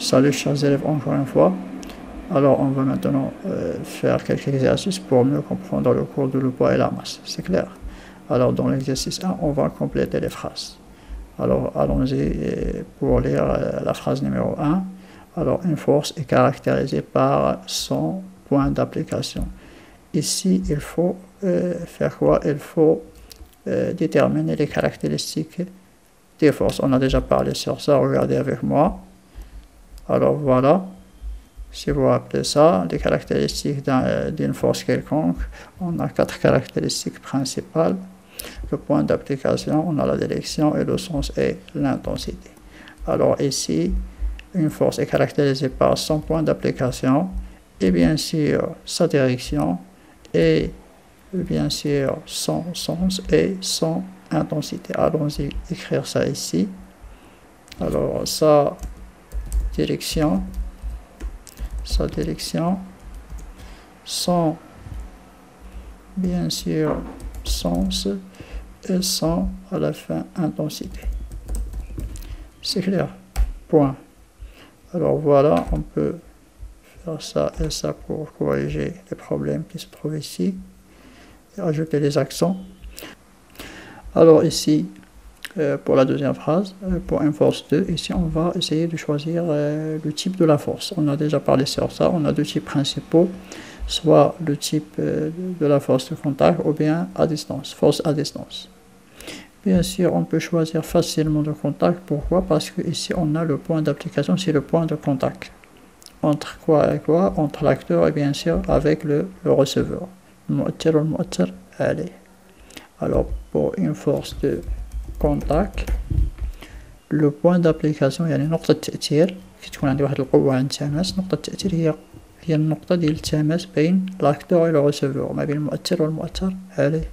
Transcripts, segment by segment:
Salut chers élèves, encore une fois. Alors on va maintenant faire quelques exercices pour mieux comprendre le cours de le poids et la masse, c'est clair. Alors dans l'exercice 1, on va compléter les phrases. Alors allons-y pour lire la phrase numéro 1. Alors une force est caractérisée par son point d'application. Ici, il faut faire quoi? Il faut déterminer les caractéristiques des forces. On a déjà parlé sur ça, regardez avec moi. Alors voilà, si vous rappelez ça, les caractéristiques d'une force quelconque, on a 4 caractéristiques principales. Le point d'application, on a la direction et le sens et l'intensité. Alors ici, une force est caractérisée par son point d'application et bien sûr sa direction et bien sûr son sens et son intensité. Allons-y écrire ça ici. Alors sa direction, son bien sûr sens et son à la fin intensité. C'est clair. Point. Alors voilà, on peut faire ça et ça pour corriger les problèmes qui se trouvent ici et ajouter les accents. Alors ici, pour la deuxième phrase, pour une force 2, ici on va essayer de choisir le type de la force. On a déjà parlé sur ça, on a deux types principaux, soit le type de la force de contact ou bien à distance, force à distance. Bien sûr, on peut choisir facilement le contact. Pourquoi? Parce que ici on a le point d'application, c'est le point de contact. Entre quoi et quoi? Entre l'acteur et bien sûr avec le receveur. Allez. Alors pour une force de contact, le point d'ابليكاسيون يعني نقطة التأثير كي تكون عندي واحد القوة عند التماس، نقطة التأثير هي النقطة ديال التماس بين لاكتور و لو ريسيفور، ما بين المؤثر والمؤثر عليه.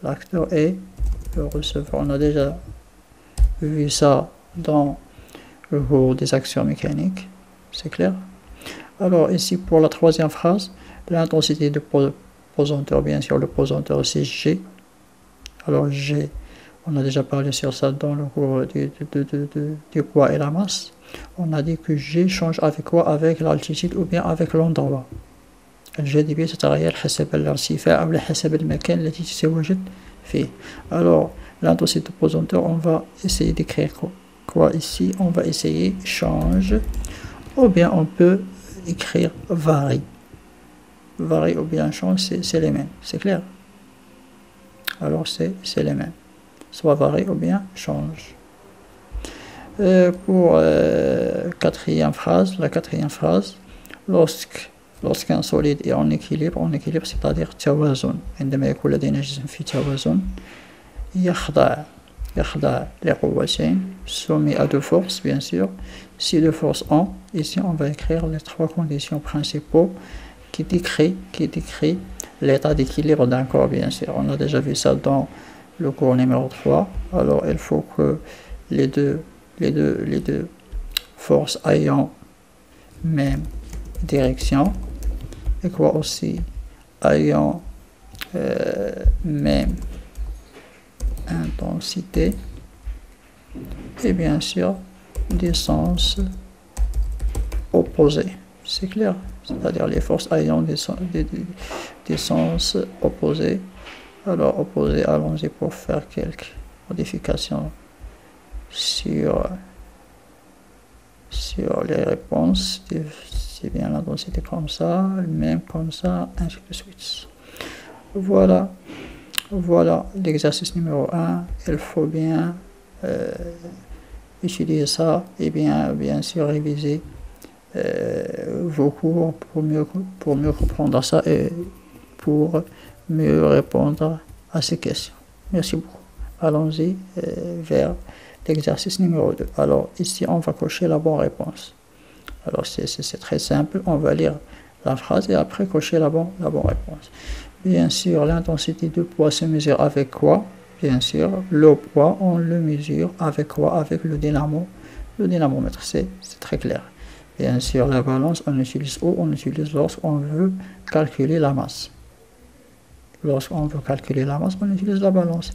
L'acteur et le receveur. On a déjà vu ça dans le cours des actions mécaniques, c'est clair. Alors ici pour la troisième phrase, l'intensité du pesanteur, bien sûr le pesanteur c'est G. Alors G, on a déjà parlé sur ça dans le cours du poids et la masse. On a dit que G change avec quoi? Avec l'altitude ou bien avec l'endroit. الجاذبية تتغير حسب الارتفاع أو حسب المكان الذي تتواجد فيه. Alors l'intensité du pesanteur, on va essayer d'écrire quoi ici? On va essayer change ou bien on peut écrire varie. Varie ou bien change, c'est les mêmes, c'est clair. Alors c'est les mêmes, soit varie ou bien change. Pour la quatrième phrase, lorsqu'un solide est en équilibre c'est-à-dire توازن. عندما يكون لدينا جسم في توازن يخضع les قوتين soumis à deux forces bien sûr. Si deux forces ont, ici on va écrire les trois conditions principaux qui décrit l'état d'équilibre d'un corps, bien sûr. On a déjà vu ça dans le cours numéro 3. Alors il faut que les deux forces ayant même direction et quoi aussi ayant même intensité et bien sûr des sens opposés, c'est clair. C'est-à-dire les forces ayant des sens opposés. Alors opposés, allons-y pour faire quelques modifications sur les réponses. C'est bien l'intensité comme ça, même comme ça, ainsi de suite. Voilà l'exercice numéro 1. Il faut bien utiliser ça et bien sûr réviser vos cours pour mieux comprendre ça et pour mieux répondre à ces questions. Merci beaucoup. Allons-y vers l'exercice numéro 2. Alors ici on va cocher la bonne réponse. Alors c'est très simple, on va lire la phrase et après cocher la bonne réponse. Bien sûr l'intensité du poids se mesure avec quoi? Bien sûr le poids on le mesure avec quoi? Avec le dynamomètre, c'est très clair. Bien sûr, la balance, on utilise où? On utilise lorsqu'on veut calculer la masse. Lorsqu'on veut calculer la masse, on utilise la balance.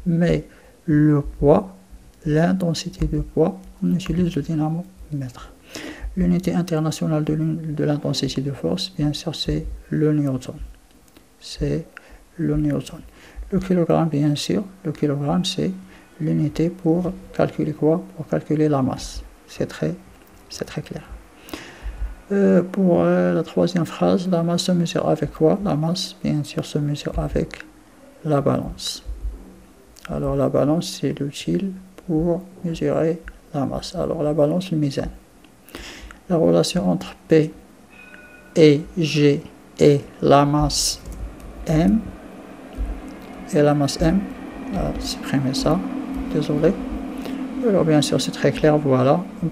Mais le poids, l'intensité du poids, on utilise le dynamomètre. L'unité internationale de l'intensité de force, bien sûr, c'est le newton. C'est le newton. Le kilogramme, bien sûr, le kilogramme, c'est l'unité pour calculer quoi? Pour calculer la masse. C'est très clair. Pour la troisième phrase, la masse se mesure avec quoi? La masse, bien sûr, se mesure avec la balance. Alors, la balance, c'est l'utile pour mesurer la masse. Alors, la balance, le mizan. La relation entre P et G et la masse M. Et la masse M, supprimer ça, désolé. Alors, bien sûr, c'est très clair, voilà. On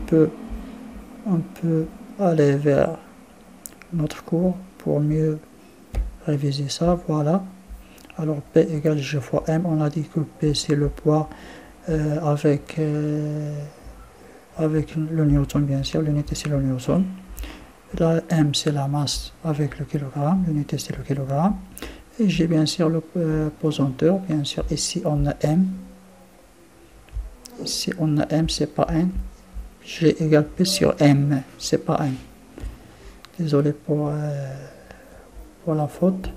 peut aller vers notre cours pour mieux réviser ça, voilà. Alors P égale G fois M, on a dit que P c'est le poids avec le newton, bien sûr, l'unité c'est le newton. La M c'est la masse avec le kilogramme, l'unité c'est le kilogramme. Et G bien sûr le pesanteur, bien sûr, ici on a M. Ici on a M, c'est pas N. G égale P sur M, c'est pas N. Désolé pour la faute.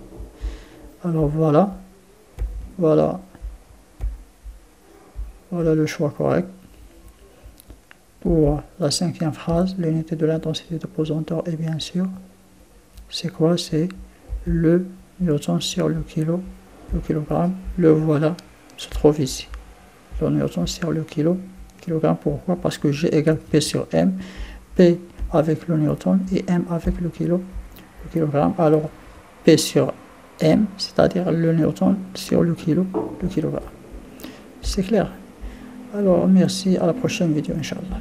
Alors voilà le choix correct. Pour la cinquième phrase, l'unité de l'intensité de pesanteur est bien sûr, c'est quoi? C'est le newton sur le kilogramme. Le voilà, se trouve ici. Le newton sur le kilogramme. Pourquoi? Parce que G égale P sur M. P avec le newton et M avec le kilogramme. Alors P sur M, c'est-à-dire le newton sur le kilogramme. C'est clair? Alors merci, à la prochaine vidéo, Inch'Allah.